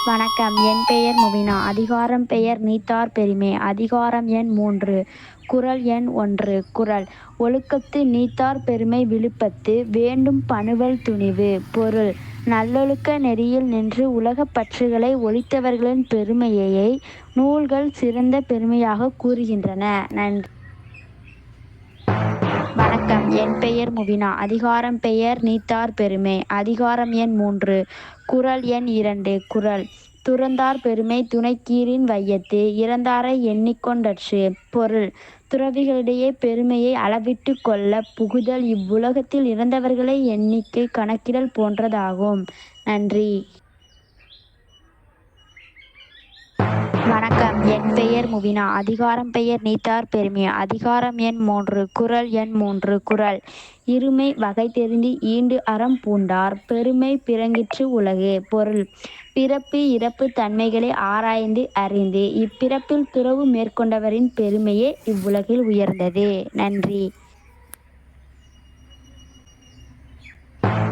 வணக்கம். என் பெயர் முபினா. அதிகாரம் பெயர் நீத்தார் பெருமை. அதிகாரம் எண் 3. குறள் எண் 1. குறள்: ஒழுக்கத்து நீத்தார் பெருமை விழுப்பத்து வேண்டும் பனுவல் துணிவு. பொருள்: நல்லொழுக்க நெறியில் நின்று உலகப் பற்றுகளை ஒழித்தவர்களின் பெருமையை நூல்கள் சிறந்த பெருமையாகக் கூறுகின்றன. நன்றி. வணக்கம். என் பெயர் முபினா. அதிகாரம் பெயர் நீத்தார் பெருமை. அதிகாரம் எண் 3. குறள் எண் 2. குறள்: துறந்தார் பெருமை துணைக்கீறின் வையத்து இறந்தாரை எண்ணிக்கொண்டற்று. பொருள்: துறவிகளிடையே பெருமையை அளவிட்டுக் கொள்ளப் புகுதல் இவ்வுலகத்தில் இறந்தவர்களை எண்ணிக்கை கணக்கிடல் போன்றதாகும். நன்றி. வணக்கம். என் பெயர் முபினா. அதிகாரம் பெயர் நீத்தார் பெருமை. அதிகாரம் எண் 3. குறள் எண் 3. குறள்: இருமை வகை தெரிந்து ஈண்டு அறம் பூண்டார் பெருமை பிறங்கிற்று உலகு. பொருள்: பிறப்பு இறப்பு தன்மைகளை ஆராய்ந்து அறிந்து இப்பிறப்பில் துறவு மேற்கொண்டவரின் பெருமையே இவ்வுலகில் உயர்ந்தது. நன்றி.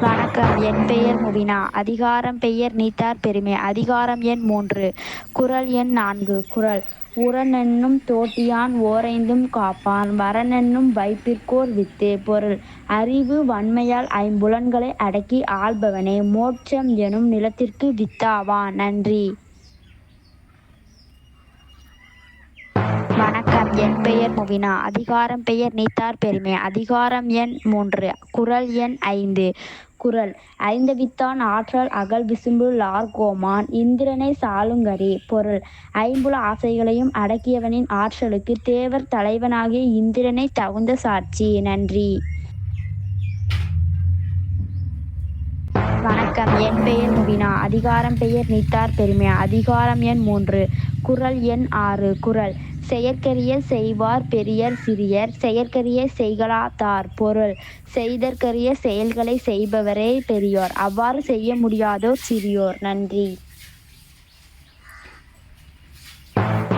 வணக்கம். என் பெயர் முபினா. அதிகாரம் பெயர் நீத்தார் பெருமை. அதிகாரம் எண் 3. குறள் எண் 4. குறள்: உரனென்னும் தோட்டியான் ஓரைந்தும் காப்பான் வரனென்னும் வைப்பிற்கோர் வித்து. பொருள்: அறிவு வன்மையால் ஐம்புலன்களை அடக்கி ஆள்பவனே மோட்சம் எனும் நிலத்திற்கு வித்தாவான். நன்றி. வணக்கம். என் பெயர் முபினா. அதிகாரம் பெயர் நீத்தார் பெருமை. அதிகாரம் எண் 3. குறள் எண் 5. குறள்: ஐந்தவித்தான் ஆற்றல் அகல் விசும்பு ளார்கோமான் இந்திரனைச் சாலுங்கரி. பொருள்: ஐம்புல ஆசைகளையும் அடக்கியவனின் ஆற்றலுக்கு தேவர் தலைவனாகிய இந்திரனே தகுந்த சாட்சி. நன்றி. வணக்கம். என் பெயர் முபினா. அதிகாரம் பெயர் நீத்தார் பெருமை. அதிகாரம் எண் 3. குறள் எண் 6. குறள்: செயற்கரிய செய்வார் பெரியர் சிறியர் செயற்கரிய செய்கலாதார். பொருள்: செய்தற்கரிய செயல்களைச் செய்பவரே பெரியோர் அவ்வாறு செய்ய முடியாதோர் சிறியோர். நன்றி.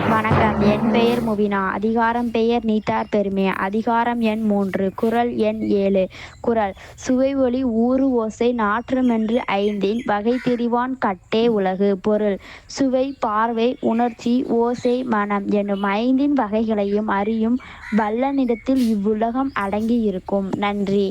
வணக்கம். என் பெயர் முபினா. அதிகாரம் பெயர் நீத்தார் பெருமை. அதிகாரம் எண் 3. குறள் எண் 7. குறள்: சுவை ஒளி ஊறு ஓசை நாற்றமென்று ஐந்தின் வகை திரிவான் கட்டே உலகு. பொருள்: சுவை பார்வை உணர்ச்சி ஓசை மணம் என்னும் ஐந்தின் வகைகளையும் அறியும் வல்லனிடத்தில் இவ்வுலகம் அடங்கியிருக்கும். நன்றி.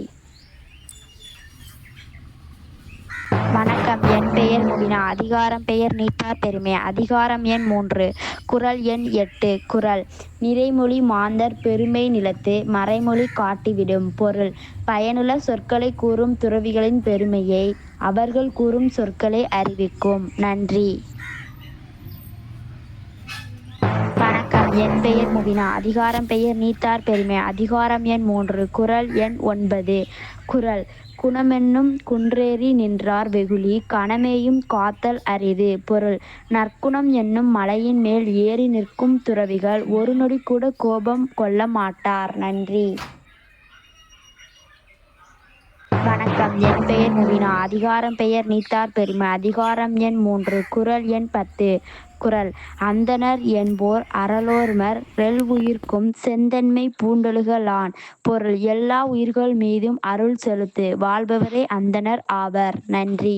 வணக்கம். என் பெயர் முபினா. அதிகாரம் பெயர் நீத்தார் பெருமை. அதிகாரம் எண் 3. குறள் எண் 8. குறள்: நிறைமொழி மாந்தர் பெருமை நிலத்து மறைமொழி காட்டிவிடும். பொருள்: பயனுள்ள சொற்களைக் கூறும் துறவிகளின் பெருமையை அவர்கள் கூறும் சொற்களே அறிவிக்கும். நன்றி. வணக்கம். என் பெயர் முபினா. அதிகாரம் பெயர் நீத்தார் பெருமை. அதிகாரம் எண் 3. குறள் எண் 9. குறள்: குணமென்னும் குன்றேறி நின்றார் வெகுளி கணமேயும் காத்தல் அரிது. பொருள்: நற்குணம் என்னும் மலையின் மேல் ஏறி நிற்கும் துறவிகள் ஒரு நொடி கூட கோபம் கொள்ள மாட்டார். நன்றி. வணக்கம். என் பெயர் முபினா. அதிகாரம் பெயர் நீத்தார் பெருமை. அதிகாரம் எண் 3. குறள் எண் 10. குறள்: அந்தணர் என்போர் அறலோர்மற் றெல்வுயிர்க்கும் செந்தண்மை பூண்டொழுக லான். பொருள்: எல்லா உயிர்கள் மீதும் அருள் செலுத்து வாழ்பவரே அந்தணர் ஆவர். நன்றி.